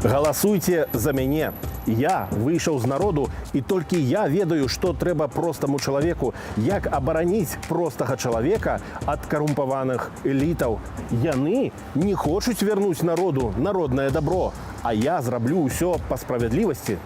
Галасуйце за мяне. Я выйшаў з народу, і толькі я ведаю, што трэба простаму чалавеку, як абараніць простага чалавека ад карумпаваных элітаў. Яны не хочуць вярнуць народу народнае дабро, а я зраблю ўсё па справядлівасці.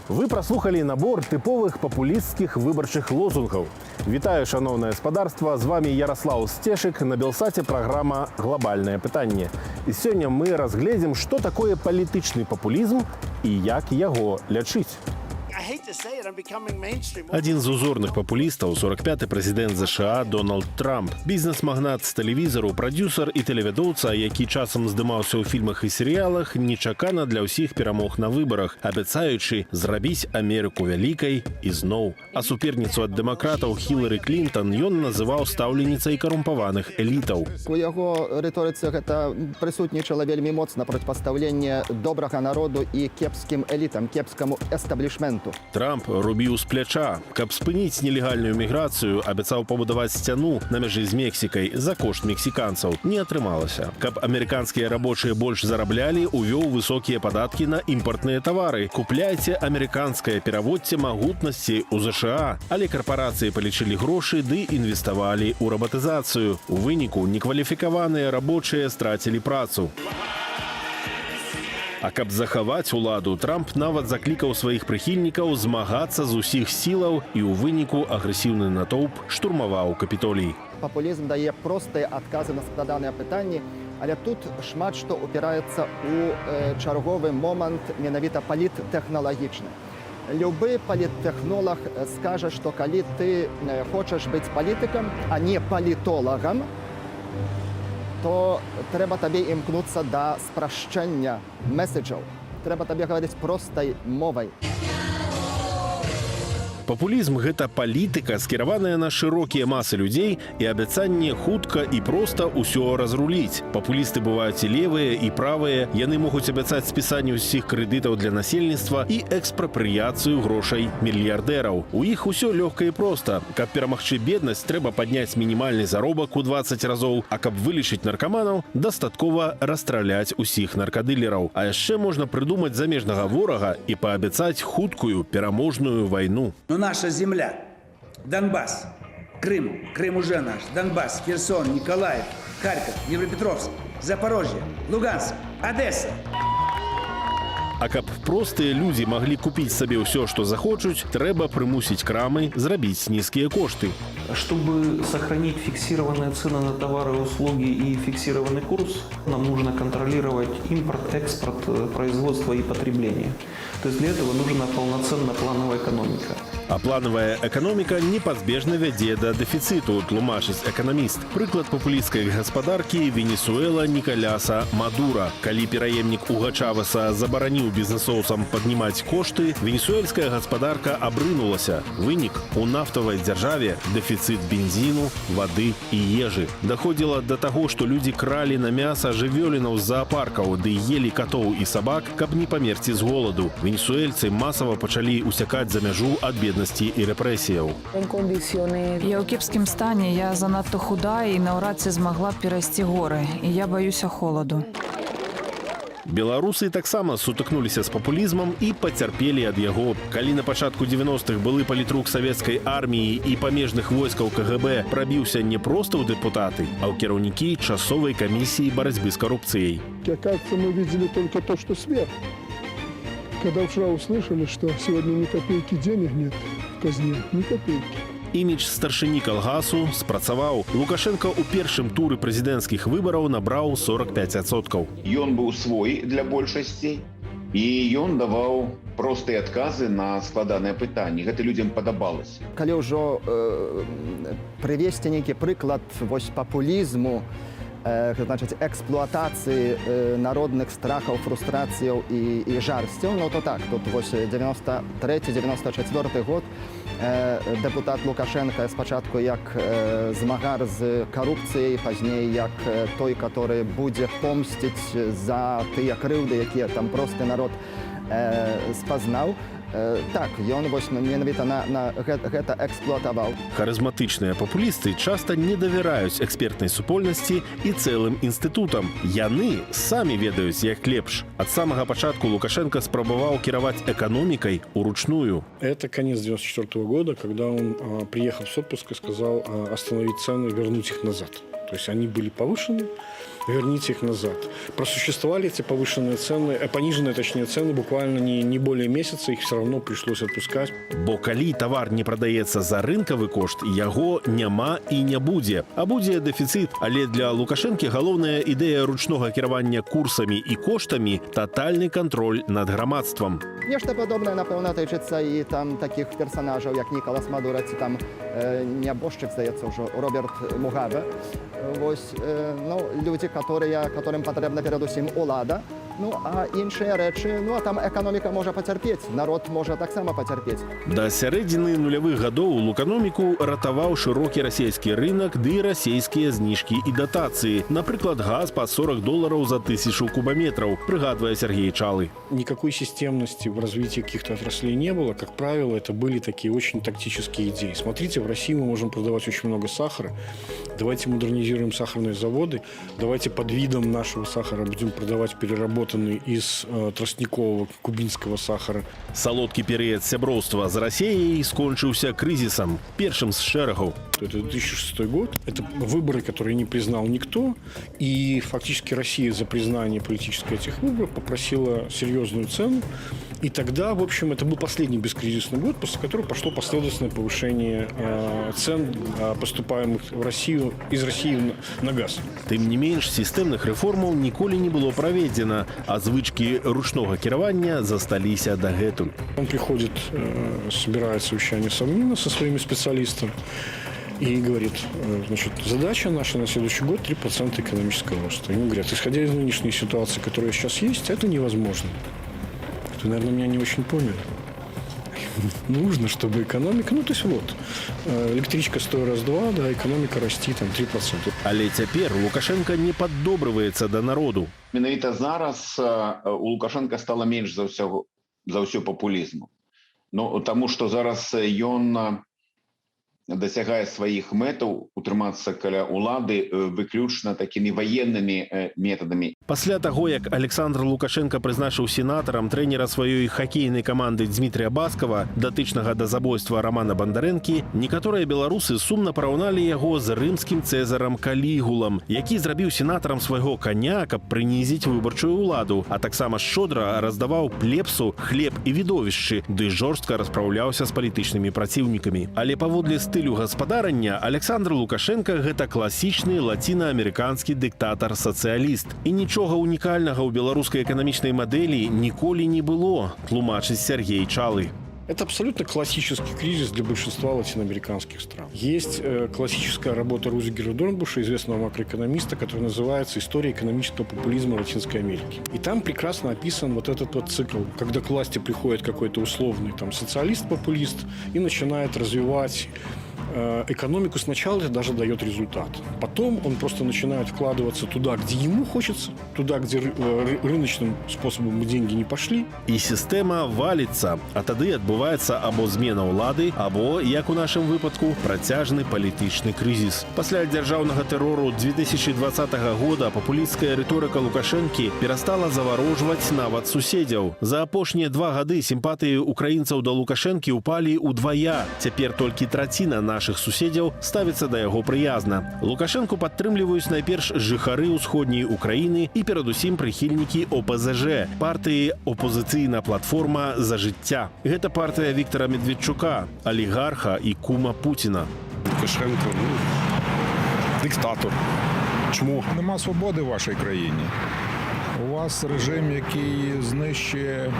Вы праслухалі набор тыповых папулісцкіх выбарчых лозунгаў. Вітаю, шановнае гаспадарства, з вами Ярослав Сцешык, на Белсаце праграма «Глобальнае пытанне». І сёння мы разгледзім, што такое палітычны папулізм і як яго лячыць. Один з узорных папулістаў, 45-й прэзідэнт ЗША Дональд Трамп. Бізнес-магнат з тэлевізару, прадюсер і тэлеведоўца, які часам здымаўся ў фільмах і серыялах, нечакана для ўсіх перамог на выбарах, абяцаючы зрабіць Амерыку вялікай ізноў. А суперніцу ад дэмакратаў Хілары Клінтон ён называў стаўленіцай карумпаваных элітаў. У яго рыторыцы гэта прысутнічала вельмі моцна проціпастаўленне добрага народу і кепскім элітам, кепскаму эстаблішменту. Трамп рубіў з пляча. Каб спыніць нелегальную міграцыю, абяцаў пабудаваць сцяну на мяжы з Мексікай за кошт мексіканцаў. Не атрымалася. Каб амерыканскія рабочыя больш зараблялі, увёў высокія падаткі на імпартныя тавары. Купляйце амерыканскае, пераводзьце магутнасці ў ЗША. Але карпарацыі палічылі грошы ды інвеставалі ў рабатызацыю. У выніку некваліфікаваныя рабочыя страцілі працу. А каб захаваць уладу, Трамп нават заклікаў сваіх прыхільнікаў змагацца з усіх сілаў, і ў выніку агрэсіўны натоўп штурмаваў Капітолій. Папулізм дае простыя адказы на складаныя пытанні, але тут шмат што упіраецца ў чарговы момант менавіта паліттэхналагічны. Любы паліттэхнолаг скажа, што калі ты хочаш быць палітыкам, а не палітолагам, то трэба табе імкнуцца да спрашчэння меседжаў. Трэба табе гаварыць простай мовай. Папулізм – гэта палітыка, скіраваная на шырокія масы людзей і абяцанне хутка і проста ўсё разруліць. Папулісты бываюць і левыя, і правыя. Яны могуць абяцаць спісанне ўсіх крэдытаў для насельніцтва і экспрапрыяцыю грошай мільярдэраў. У іх усё лёгка і проста. Каб перамагчы беднасць, трэба падняць мінімальны заробак у 20 разоў, а каб вылечыць наркаманаў, дастаткова расстраляць усіх наркадылераў. А яшчэ можна прыдумаць замежнага ворага і паабяцаць хуткую пераможную вайну. Наша земля, Донбасс, Крым, Крым уже наш, Донбасс, Херсон, Николаев, Харьков, Днепропетровск, Запорожье, Луганск, Одесса. А каб простыя людзі маглі купіць сабе ўсё, што захочуць, трэба прымусіць крамы зрабіць нізкія кошты. Чтобы сохранить фиксированные цены на товары и услуги и фиксированный курс, нам нужно контролировать импорт, экспорт, производство и потребление. То есть для этого нужна полноценная плановая экономика. А плановая эканоміка непазбежна вядзе да дэфіцыту, тлумачыць эканаміст. Прыклад папулісцкай гаспадаркі Венесуэла Николяса Мадура. Калі пераемнік Уга Чавеса забараніў бізнесоўцам паднімаць кошты, венесуэльская гаспадарка абрынулася. Вынік – у нафтавай дзяржаве дэфіцыт бензіну, вады і ежы. Даходзіла да таго, што людзі кралі на мяса жывёлінаў з заапаркаў ды елі катоў і сабак, каб не памерці з голаду. Венесуэльцы масава пачалі усякаць за мяжу ад беднасці і рэпрэсіяў. Я ў кепскім стане, я занадта худая і наўрад ці змагла б перайсці горы, і я баюся холаду. Беларусы таксама сутыкнуліся з папулізмам і пацярпелі ад яго. Калі на пачатку 90-х былы палітрук савецкай арміі і памежных войскаў КГБ прабіўся не проста ў дэпутаты, а ў кіраўнікі часовай камісіі барацьбы з карупцыяй. Кажется, мы видели только то, что сверху. Когда вчера услышали, что сегодня ни копейки денег нет в казне, ни копейки. Імідж старшыні калгасу спрацаваў. Лукашенко ў першым туры прэзідэнцкіх выбараў набраў 45%. Ён быў свой для большасці, і ён даваў простыя адказы на складаныя пытанні. Гэта людзям падабалася. Калі ўжо прывесці нейкі прыклад папулізму, значыць, эксплуатацыі народных страхаў, фрустрацыяў і жарсцяў, ну то так, тут 93-94 год дэпутат Лукашенко спачатку як змагар з карупцыяй, пазней як той, который будзе помсціць за тыя крыўды, якія там просты народ спазнаў. Так, ён вось менавіта на гэта эксплуатаваў. Харызматычныя папулісты часта не давяраюць экспертнай супольнасці і цэлым інстытутам. Яны самі ведаюць, як лепш. Ад самага пачатку Лукашенко спрабаваў кіраваць эканомікай уручную. Это конец 1994 года, когда он приехал с отпуска и сказал остановить цены, вернуть их назад. То есть они были повышены, верните их назад. Просуществовали эти повышенные цены, пониженные, точнее, цены буквально не более месяца, их все равно пришлось отпускать. Бо калі тавар не прадаецца за рынкавы кошт, яго няма і не будзе. А будзе дэфіцыт, але для Лукашэнкі галоўная ідэя ручнога кіравання курсамі і коштамі – татальны кантроль над грамадствам. Нешта падобнае, напэўна, тычыцца і там такіх персанажаў, як Нікалас Мадура, ці там нябожчык, здаецца, ўжо Роберт Мугабе. Вось, ну, людзі, которым патрэбна перадусім улада. Ну, а іншыя рэчы, ну, а там эканоміка можа пацярпець, народ можа таксама пацярпець. Да сярэдзіны нулявых гадоў луканоміку ратаваў шырокі расійскі рынок ды расійскія зніжкі і датацыі. Напрыклад, газ па $40 за 1000 кубометраў, прыгадвае Сергей Чалы. Никакой системности в развитии каких-то отраслей не было. Как правило, это были такие очень тактические идеи. Смотрите, в России мы можем продавать очень много сахара. Давайте модернизируем сахарные заводы. Давайте под видом нашего сахара будем продавать переработанный из тростникового кубинского сахара. Салодкі перыяд сяброўства з Расіяй скончыўся крызісам, першым з шэрагаў. Это 2006 год. Это выборы, которые не признал никто. И фактически Россия за признание политической этих выборов попросила серьезную цену. И тогда, в общем, это был последний бескризисный год, после которого пошло последовательное повышение цен, поступаемых в Россию, из России на газ. Тым не менш, сістэмных рэформаў ніколі не было праведзена, а звычкі ручнога кіравання засталіся дагэтуль. Он приходит, собирает совещание Совмина со своими специалистами и говорит, значит, задача наша на следующий год 3% экономического роста. Ему говорят, исходя из нынешней ситуации, которая сейчас есть, это невозможно. Вы, наверное, меня не очень поняли. Нужно, чтобы экономика... Ну, то есть вот, электричка стоит раз-два, да, экономика расти там 3%. Але цяпер Лукашенко не паддобрываецца да народу. Менавіта зараз у Лукашенка стала менш за ўсё папулізму. Ну, таму што зараз ён дасягае сваіх мэтаў утрымацца каля ўлады выключна такімі ваеннымі метадамі. Пасля таго, як Александр Лукашенко прызначыў сенатарам трэнера сваёй хакейнай каманды Дмітрия Баскова, датычнага да забойства Романа Бандарэнкі, некаторыя беларусы сумна параўналі яго з рымскім цэзарам Калігулам, які зрабіў сенатарам свайго каня, каб прынізіць выбарчую ўладу, а таксама шчодра раздаваў плебсу хлеб і відовішчы, ды жорстка распраўляўся з палітычнымі праціўнікамі. Але паводле стылю гаспадарання Александр Лукашенко – гэта класічны лацінаамерыканскі дыктатар-сацыяліст. І нічога унікальнага ў беларускай эканамічнай мадэлі ніколі не было, тлумачыць Сергей Чалы. Это абсолютно классический кризис для большинства латиноамериканских стран. Есть классическая работа Рузигера Дорнбуша, известного макроэкономиста, которая называется «История экономического популизма Латинской Америки». И там прекрасно описан вот этот вот цикл, когда к власти приходит какой-то условный там социалист-популист и начинает развивать экономику. Сначала это даже дает результат. Потом он просто начинает вкладываться туда, где ему хочется, туда, где рыночным способом деньги не пошли. І сістэма валіцца, а тады адбываецца або змена ўлады, або, як у нашым выпадку, працяжны палітычны крызіс. Пасля дзяржаўнага тэрору 2020 года папулісцкая рыторыка Лукашэнкі перастала заварожваць нават суседзяў. За апошнія 2 гады сімпатыі украінцаў да Лукашэнкі ўпалі ўдвая. Цяпер толькі траціна нашых суседзяў ставіцца да яго прыязна. Лукашэнку падтрымліваюць найперш жыхары ўсходняй Украіны і перадусім прыхільнікі ОПЗЖ, партыі «Опозиційна платформа за жыцця». Гэта партыя Віктора Медведчука, алігарха і кума Путіна. Лукашенко, диктатор. Чому? Нема свободи в вашій країні. У вас режим, який знищує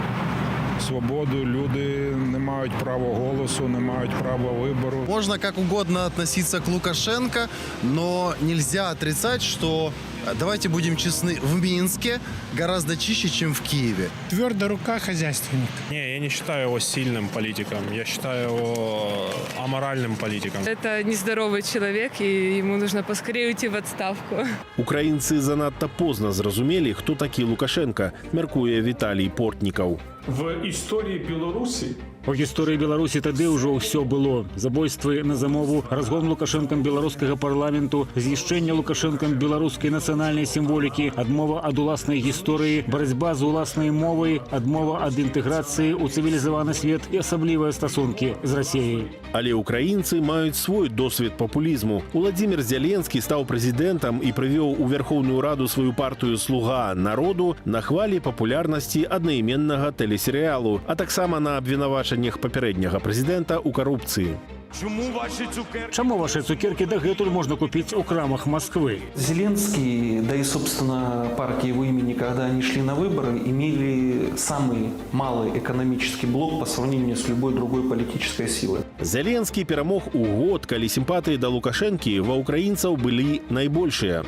свободу, люди не мають права голосу, не мають права вибору. Можно как угодно относиться к Лукашенко, но нельзя отрицать, что давайте будем честны, в Минске гораздо чище, чем в Киеве. Твердая рука хозяйственник. Не, я не считаю его сильным политиком. Я считаю его аморальным политиком. Это нездоровый человек, и ему нужно поскорее уйти в отставку. Украінцы занадта позна зразумелі, хто такі Лукашенка, мяркуе Віталій Портнікаў. В истории Беларуси У гісторыі Беларусі тады ўжо ўсё было. Забойствы на замову, разгон Лукашэнкам беларускага парламенту, знішчэнне Лукашэнкам беларускай нацыянальнай сімволікі, адмова ад уласнай гісторыі, барацьба з уласнай мовай, адмова ад інтэграцыі ў цывілізаваны свет і асаблівыя стасункі з Расіяй. Але украінцы маюць свой досвед папулізму. Уладзімір Зеленскі стаў прэзідэнтам і прывёў у Верхоўную Раду сваю партыю «Слуга народу» на хвалі папулярнасці аднайменнага тэлесерыялу, а таксама на абвінавачаннях папярэдняга прэзідэнта ў карупцыі. Чаму ваши цукерки дагэтуль можно купить у крамах Москвы? Зеленский, да и, собственно, партии его имени, когда они шли на выборы, имели самый малый экономический блок по сравнению с любой другой политической силой. Зеленскі перамог у год, калі сімпатыі да Лукашэнкі ва ўкраінцаў былі найбольшыя.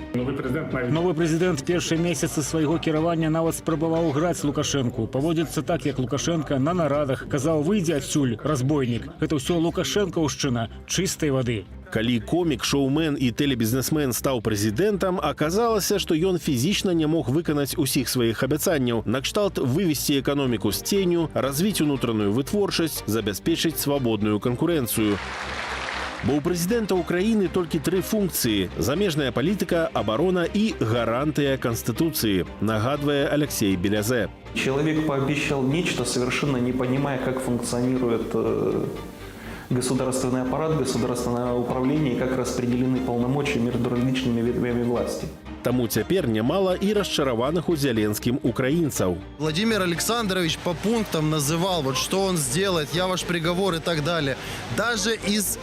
Новый президент першыя месяцы свайго кіравання нават спрабаваў граць Лукашэнку. Паводзіцца так, як Лукашенко на нарадах казаў: «Выйдзі адсюль, разбойнік». Гэта ўсё Лукашэнкаўшчына чыстай вады. Калі комік, шоумен і тэлебізнесмен стаў прэзідэнтам, аказалася, што ён фізічна не мог выканаць усіх сваіх абяцанняў, накшталт вывесці эканоміку з ценю, развіць унутраную вытворчасць, забяспечыць свабодную канкурэнцыю. Бо ў прэзідэнта ўкраіны толькі 3 функцыі – замежная палітыка, абарона і гарантыя Канстытуцыі, нагадвае Алексей Белязе. Человек пообещал нечто, совершенно не понимая, как функционирует государственный аппарат, государственное управление и как распределены полномочия между различными ветвями власти. Таму цяпер нямала і расчараваных у Зеленскім украінцаў. Владимир Александрович по пунктам называл, вот что он сделает, я ваш приговор и так далее. Даже из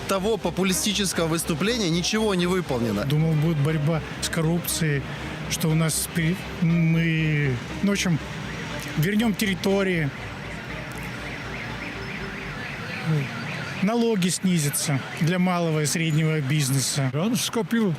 того популистического выступления ничего не выполнено. Думал, будет борьба с коррупцией, что у нас мы, в общем, вернем территории, налоги снизятся для малого и среднего бизнеса. Он скопил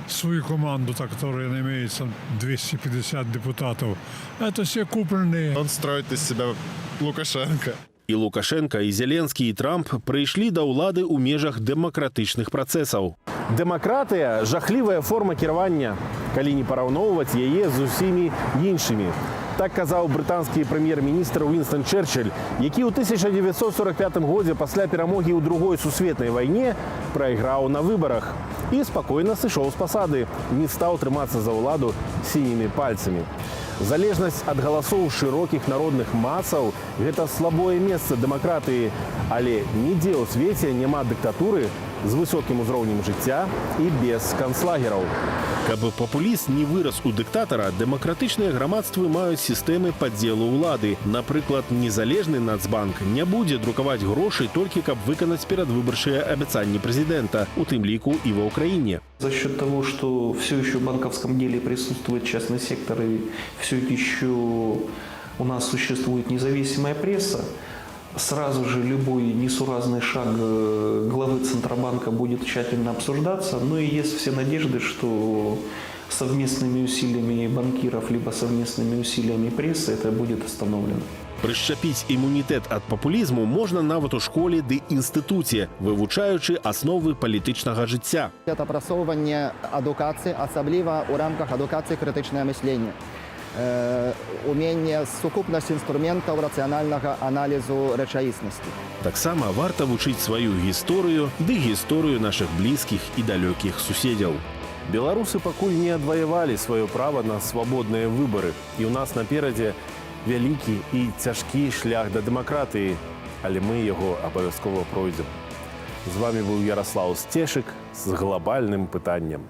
свою команду, так, которая имеется 250 депутатов. Это все купленные. Он строит из себя Лукашенко. І Лукашенка, і Зеленскі, і Трамп прыйшлі да ўлады ў межах дэмакратычных працэсаў. Дэмакратыя – жахлівая форма кіравання, калі не параўноўваць яе з усімі іншымі. Так казаў брытанскі прэм'ер-міністр Уінстон Чэрчыль, які ў 1945 годзе пасля перамогі ў Другой сусветнай вайне прайграў на выбарах і спакойна сышоў з пасады, не стаў трымацца за ўладу сінімі пальцамі. Залежнасць ад галасоў шырокіх народных масаў – гэта слабое месца дэмакратыі, але нідзе ў свеце няма дыктатуры з высокім узроўнем жыцця і без канцлагераў. Каб папуліст не вырас у дыктатара, дэмакратычныя грамадствы маюць сістэмы падзелу ўлады. Напрыклад, незалежны Нацбанк не будзе друкаваць грошы толькі каб выканаць перадвыбарчыя абяцанні прэзідэнта, у тым ліку і ва ўкраіне. За счет того, что все еще в банковском деле присутствует частный сектор и все еще у нас существует независимая пресса, сразу же любой несуразный шаг главы Центробанка будет тщательно обсуждаться. Ну и есть все надежды, что совместными усилиями банкиров либо совместными усилиями прессы это будет остановлено. Прышчапіць імунітэт ад папулізму можна нават у школе ды інстытуце, вывучаючы асновы палітычнага жыцця. Это прасоўванне адукацыі, асабліва ў рамках адукацыі крытычнае мысленне. Уменне сукупнасць інструментаў рацыянальнага аналізу рэчаіснасці. Таксама варта вучыць сваю гісторыю ды гісторыю нашых блізкіх і далёкіх суседзяў. Беларусы пакуль не адваявалі сваё права на свабодныя выбары. І ў нас наперадзе вялікі і цяжкі шлях да дэмакратыі, але мы яго абавязкова пройдзем. З вами быў Ярослаў Сцешык з глобальным пытаннем.